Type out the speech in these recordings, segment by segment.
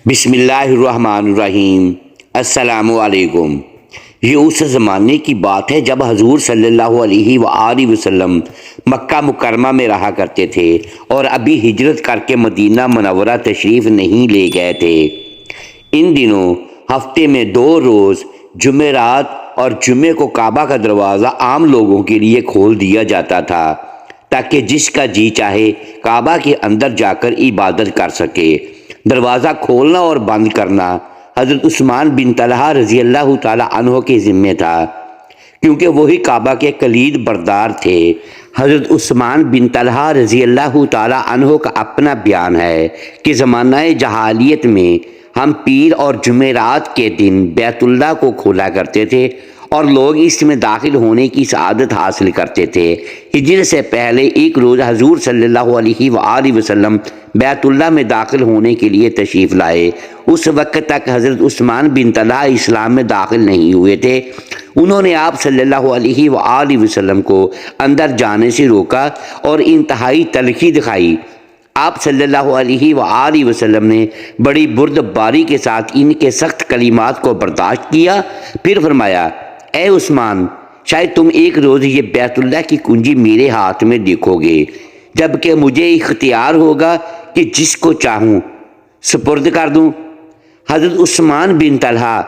بسم اللہ الرحمن الرحیم۔ السلام علیکم۔ یہ اس زمانے کی بات ہے جب حضور صلی اللہ علیہ وآلہ وسلم مکہ مکرمہ میں رہا کرتے تھے اور ابھی ہجرت کر کے مدینہ منورہ تشریف نہیں لے گئے تھے۔ ان دنوں ہفتے میں 2 روز جمعرات اور جمعے کو کعبہ کا دروازہ عام لوگوں کے لیے کھول دیا جاتا تھا تاکہ جس کا جی چاہے کعبہ کے اندر جا کر عبادت کر سکے۔ دروازہ کھولنا اور بند کرنا حضرت عثمان بن طلحہ رضی اللہ تعالی عنہ کے ذمہ تھا، کیونکہ وہی کعبہ کے کلید بردار تھے۔ حضرت عثمان بن طلحہ رضی اللہ تعالی عنہ کا اپنا بیان ہے کہ زمانہ جاہلیت میں ہم پیر اور جمعرات کے دن بیت اللہ کو کھولا کرتے تھے اور لوگ اس میں داخل ہونے کی سعادت حاصل کرتے تھے۔ ہجرت سے پہلے ایک روز حضور صلی اللہ علیہ وآلہ وسلم بیت اللہ میں داخل ہونے کے لیے تشریف لائے۔ اس وقت تک حضرت عثمان بن طلحہ اسلام میں داخل نہیں ہوئے تھے۔ انہوں نے آپ صلی اللہ علیہ وآلہ وسلم کو اندر جانے سے روکا اور انتہائی تلخی دکھائی۔ آپ صلی اللہ علیہ وآلہ وسلم نے بڑی بردباری کے ساتھ ان کے سخت کلمات کو برداشت کیا، پھر فرمایا، اے عثمان، شاید تم ایک روز یہ بیت اللہ کی کنجی میرے ہاتھ میں دیکھو گے، جبکہ مجھے اختیار ہوگا کہ جس کو چاہوں سپرد کر دوں۔ حضرت عثمان بن طلحہ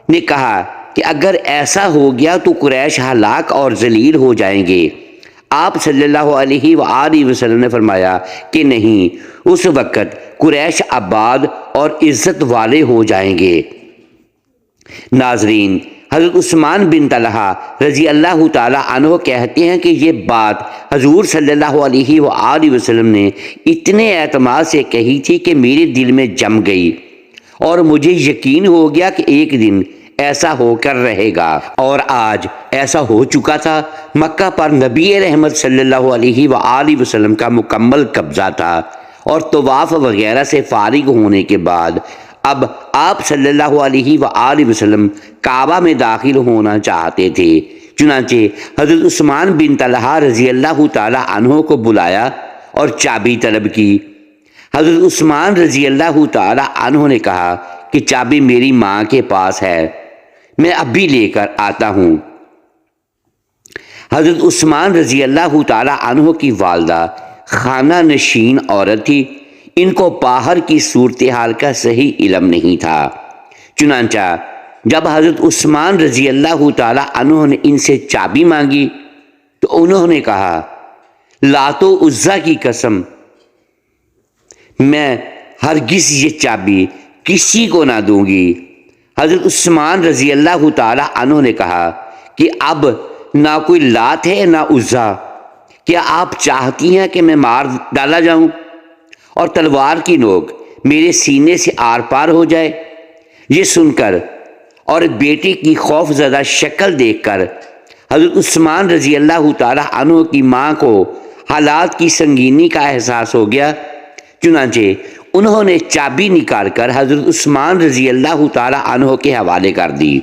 نے کہا کہ اگر ایسا ہو گیا تو قریش ہلاک اور ذلیل ہو جائیں گے۔ آپ صلی اللہ علیہ وآلہ وسلم نے فرمایا کہ نہیں، اس وقت قریش آباد اور عزت والے ہو جائیں گے۔ ناظرین، حضرت عثمان بن طلحہ رضی اللہ تعالی عنہ کہتے ہیں کہ یہ بات حضور صلی اللہ علیہ وآلہ وسلم نے اتنے اعتماد سے کہی تھی کہ میرے دل میں جم گئی اور مجھے یقین ہو گیا کہ ایک دن ایسا ہو کر رہے گا، اور آج ایسا ہو چکا تھا۔ مکہ پر نبی رحمت صلی اللہ علیہ وآلہ وسلم کا مکمل قبضہ تھا اور طواف وغیرہ سے فارغ ہونے کے بعد اب آپ صلی اللہ علیہ وآلہ وسلم کعبہ میں داخل ہونا چاہتے تھے۔ چنانچہ حضرت عثمان بن طلحہ رضی اللہ تعالی عنہ کو بلایا اور چابی طلب کی۔ حضرت عثمان رضی اللہ تعالی عنہ نے کہا کہ چابی میری ماں کے پاس ہے، میں ابھی لے کر آتا ہوں۔ حضرت عثمان رضی اللہ تعالی عنہ کی والدہ خانہ نشین عورت تھی، ان کو باہر کی صورتحال کا صحیح علم نہیں تھا۔ چنانچہ جب حضرت عثمان رضی اللہ تعالی عنہ نے ان سے چابی مانگی تو انہوں نے کہا، لات و عزیٰ کی قسم، میں ہرگز یہ چابی کسی کو نہ دوں گی۔ حضرت عثمان رضی اللہ تعالی عنہ نے کہا کہ اب نہ کوئی لات ہے نہ عزیٰ، کیا آپ چاہتی ہیں کہ میں مار ڈالا جاؤں اور تلوار کی نوک میرے سینے سے آر پار ہو جائے؟ یہ سن کر اور بیٹے کی خوف زدہ شکل دیکھ کر حضرت عثمان رضی اللہ تعالی عنہ کی ماں کو حالات کی سنگینی کا احساس ہو گیا۔ چنانچہ انہوں نے چابی نکال کر حضرت عثمان رضی اللہ تعالی عنہ کے حوالے کر دی،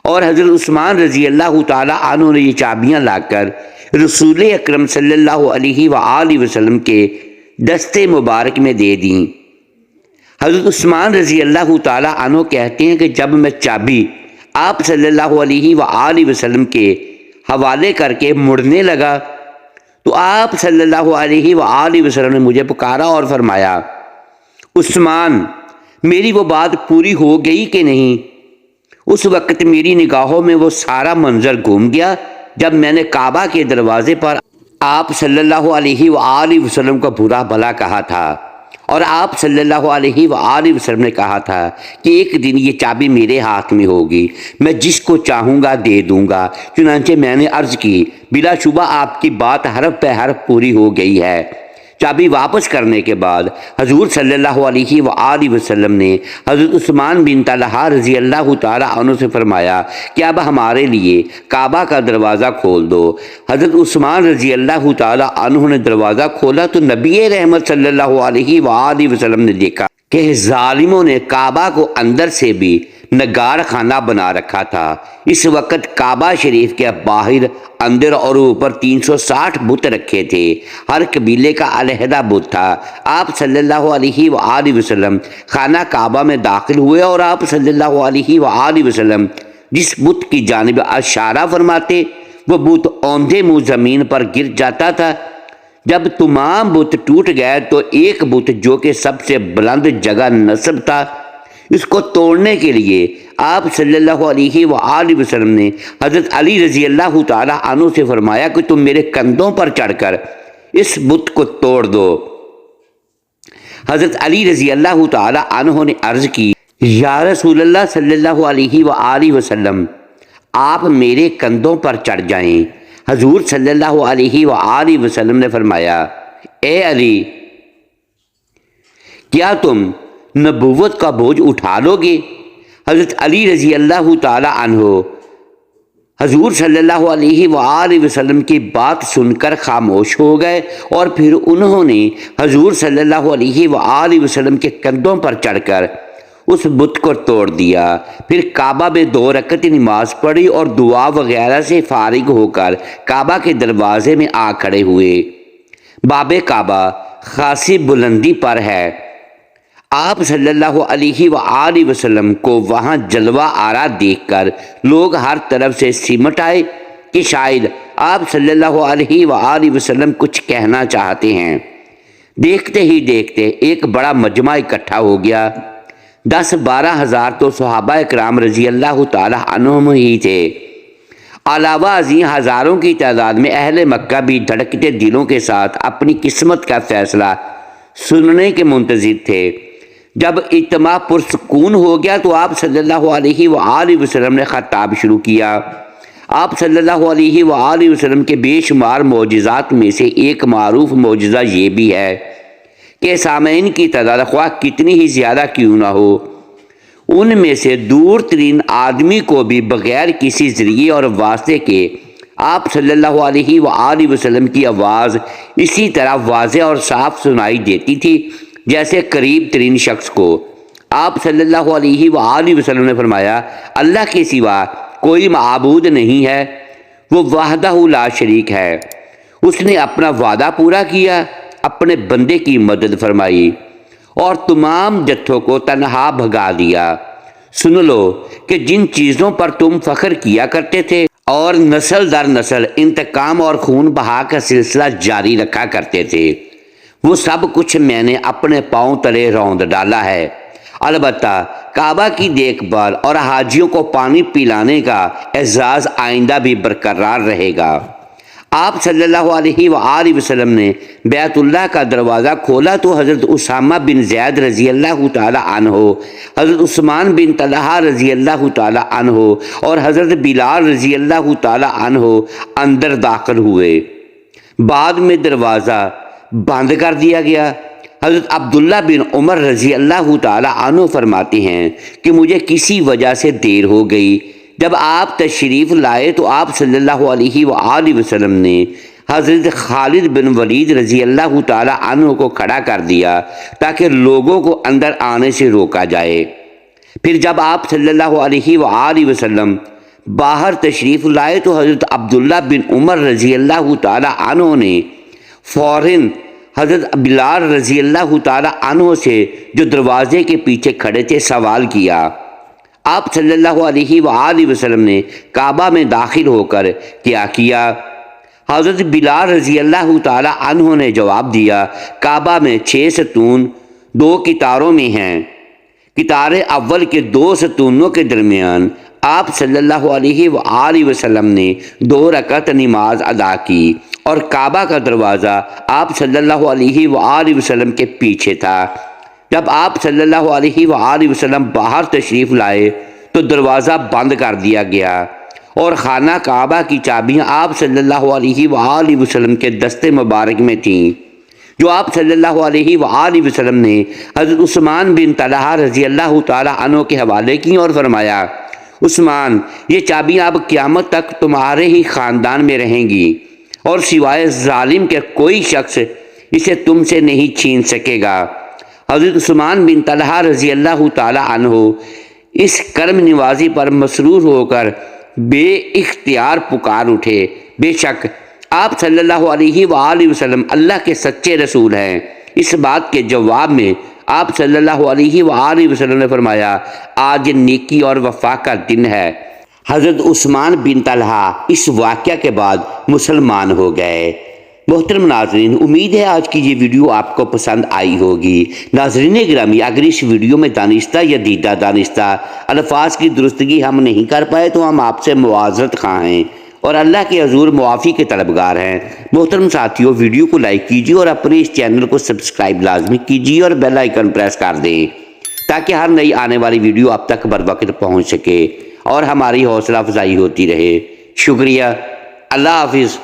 اور حضرت عثمان رضی اللہ تعالی عنہ نے یہ چابیاں لا کر رسول اکرم صلی اللہ علیہ وآلہ وسلم کے دستے مبارک میں دے دیں۔ حضرت عثمان رضی اللہ تعالی عنہ کہتے ہیں کہ جب میں چابی آپ صلی اللہ علیہ وآلہ وسلم کے حوالے کر کے مڑنے لگا تو آپ صلی اللہ علیہ وآلہ وسلم نے مجھے پکارا اور فرمایا، عثمان، میری وہ بات پوری ہو گئی کہ نہیں؟ اس وقت میری نگاہوں میں وہ سارا منظر گھوم گیا جب میں نے کعبہ کے دروازے پر آپ صلی اللہ علیہ وآلہ وسلم کا برا بھلا کہا تھا، اور آپ صلی اللہ علیہ وآلہ وسلم نے کہا تھا کہ ایک دن یہ چابی میرے ہاتھ میں ہوگی، میں جس کو چاہوں گا دے دوں گا۔ چنانچہ میں نے عرض کی، بلا شبہ آپ کی بات حرف پہ حرف پوری ہو گئی ہے۔ چابی واپس کرنے کے بعد حضور صلی اللہ علیہ وآلہ وسلم نے حضرت عثمان بن طلحہ رضی اللہ تعالی عنہ سے فرمایا کہ اب ہمارے لیے کعبہ کا دروازہ کھول دو۔ حضرت عثمان رضی اللہ تعالی عنہ نے دروازہ کھولا تو نبی رحمت صلی اللہ علیہ وآلہ وسلم نے دیکھا کہ ظالموں نے کعبہ کو اندر سے بھی نگار خانہ بنا رکھا تھا۔ اس وقت کعبہ شریف کے باہر، اندر اور اوپر 360 بت رکھے تھے۔ ہر قبیلے کا علیحدہ بت تھا۔ آپ صلی اللہ علیہ وآلہ وسلم خانہ کعبہ میں داخل ہوئے اور آپ صلی اللہ علیہ وآلہ وسلم جس بت کی جانب اشارہ فرماتے وہ بت اوندھے منہ زمین پر گر جاتا تھا۔ جب تمام بت ٹوٹ گئے تو ایک بت جو کہ سب سے بلند جگہ نصب تھا، اس کو توڑنے کے لیے آپ صلی اللہ علیہ وآلہ وسلم نے حضرت علی رضی اللہ تعالی عنہ سے فرمایا کہ تم میرے کندھوں پر چڑھ کر اس بت کو توڑ دو۔ حضرت علی رضی اللہ تعالی عنہ نے عرض کی، یا رسول اللہ صلی اللہ علیہ وآلہ وسلم، آپ میرے کندھوں پر چڑھ جائیں۔ حضور صلی اللہ علیہ وآلہ وسلم نے فرمایا، اے علی، کیا تم نبوت کا بوجھ اٹھا لو گے؟ حضرت علی رضی اللہ تعالی عنہ حضور صلی اللہ علیہ وآلہ وسلم کی بات سن کر خاموش ہو گئے اور پھر انہوں نے حضور صلی اللہ علیہ وآلہ وسلم کے کندھوں پر چڑھ کر اس بت کو توڑ دیا۔ پھر کعبہ میں 2 رکعت نماز پڑھی اور دعا وغیرہ سے فارغ ہو کر کعبہ کے دروازے میں آ کھڑے ہوئے۔ باب کعبہ خاصی بلندی پر ہے۔ آپ صلی اللہ علیہ وآلہ وسلم کو وہاں جلوہ آرا دیکھ کر لوگ ہر طرف سے سمٹ آئے کہ شاید آپ صلی اللہ علیہ وآلہ وسلم کچھ کہنا چاہتے ہیں۔ دیکھتے ہی دیکھتے ایک بڑا مجمع اکٹھا ہو گیا۔ 10-12 ہزار تو صحابہ اکرام رضی اللہ تعالی عنہم ہی تھے۔ علاوہ ازیں ہزاروں کی تعداد میں اہل مکہ بھی دھڑکتے دلوں کے ساتھ اپنی قسمت کا فیصلہ سننے کے منتظر تھے۔ جب اجتماع پرسکون ہو گیا تو آپ صلی اللہ علیہ وآلہ وسلم نے خطاب شروع کیا۔ آپ صلی اللہ علیہ وآلہ وسلم کے بے شمار معجزات میں سے ایک معروف معجزہ یہ بھی ہے کہ سامعین کی تعداد خواہ کتنی ہی زیادہ کیوں نہ ہو، ان میں سے دور ترین آدمی کو بھی بغیر کسی ذریعے اور واسطے کے آپ صلی اللہ علیہ وآلہ وسلم کی آواز اسی طرح واضح اور صاف سنائی دیتی تھی جیسے قریب ترین شخص کو۔ آپ صلی اللہ علیہ وآلہ وسلم نے فرمایا، اللہ کے سوا کوئی معبود نہیں ہے، وہ وحدہ لا شریک ہے۔ اس نے اپنا وعدہ پورا کیا، اپنے بندے کی مدد فرمائی اور تمام جتھوں کو تنہا بھگا دیا۔ سن لو کہ جن چیزوں پر تم فخر کیا کرتے تھے اور نسل در نسل انتقام اور خون بہا کا سلسلہ جاری رکھا کرتے تھے، وہ سب کچھ میں نے اپنے پاؤں تلے روند ڈالا ہے۔ البتہ کعبہ کی دیکھ بھال اور حاجیوں کو پانی پلانے کا اعزاز آئندہ بھی برقرار رہے گا۔ آپ صلی اللہ علیہ وآلہ وسلم نے بیت اللہ کا دروازہ کھولا تو حضرت اسامہ بن زید رضی اللہ تعالی عنہ، حضرت عثمان بن طلحہ رضی اللہ تعالی عنہ اور حضرت بلال رضی اللہ تعالی عنہ اندر داخل ہوئے۔ بعد میں دروازہ بند کر دیا گیا۔ حضرت عبداللہ بن عمر رضی اللہ تعالی عنہ فرماتے ہیں کہ مجھے کسی وجہ سے دیر ہو گئی۔ جب آپ تشریف لائے تو آپ صلی اللہ علیہ وآلہ وسلم نے حضرت خالد بن ولید رضی اللہ تعالی عنہ کو کھڑا کر دیا تاکہ لوگوں کو اندر آنے سے روکا جائے۔ پھر جب آپ صلی اللہ علیہ وآلہ وسلم باہر تشریف لائے تو حضرت عبداللہ بن عمر رضی اللہ تعالی عنہ نے فوراً حضرت بلال رضی اللہ تعالی عنہ سے جو دروازے کے پیچھے کھڑے تھے سوال کیا۔ آپ صلی اللہ علیہ وآلہ وسلم نے کعبہ میں داخل ہو کر کیا کیا؟ حضرت بلال رضی اللہ تعالی عنہ نے جواب دیا، کعبہ میں 6 ستون 2 قطاروں میں ہیں۔ قطار اول کے 2 ستونوں کے درمیان آپ صلی اللہ علیہ وآلہ وسلم نے 2 رکعت نماز ادا کی اور کعبہ کا دروازہ آپ صلی اللہ علیہ وآلہ وسلم کے پیچھے تھا۔ جب آپ صلی اللہ علیہ وآلہ وسلم باہر تشریف لائے تو دروازہ بند کر دیا گیا اور خانہ کعبہ کی چابیاں آپ صلی اللہ علیہ وآلہ وسلم کے دست مبارک میں تھیں، جو آپ صلی اللہ علیہ وآلہ وسلم نے حضرت عثمان بن طلحہ رضی اللہ تعالی عنہ کے حوالے کی اور فرمایا، عثمان، یہ چابیاں اب قیامت تک تمہارے ہی خاندان میں رہیں گی اور سوائے ظالم کے کوئی شخص اسے تم سے نہیں چھین سکے گا۔ حضرت عثمان بن طلحہ رضی اللہ تعالی عنہ اس کرم نوازی پر مسرور ہو کر بے اختیار پکار اٹھے، بے شک آپ صلی اللہ علیہ وآلہ وسلم اللہ کے سچے رسول ہیں۔ اس بات کے جواب میں آپ صلی اللہ علیہ وآلہ وسلم نے فرمایا، آج نیکی اور وفا کا دن ہے۔ حضرت عثمان بن طلحہ اس واقعہ کے بعد مسلمان ہو گئے۔ محترم ناظرین، امید ہے آج کی یہ ویڈیو آپ کو پسند آئی ہوگی۔ ناظرین گرامی، اگر اس ویڈیو میں دانستہ یا دیدہ دانستہ الفاظ کی درستگی ہم نہیں کر پائے تو ہم آپ سے معذرت خواہ ہیں اور اللہ کے حضور معافی کے طلبگار ہیں۔ محترم ساتھیوں، ویڈیو کو لائک کیجیے اور اپنے اس چینل کو سبسکرائب لازمی کیجیے اور بیل آئیکن پریس کر دیں تاکہ ہر نئی آنے والی ویڈیو آپ تک بر وقت پہنچ سکے اور ہماری حوصلہ افزائی ہوتی رہے۔ شکریہ۔ اللہ حافظ۔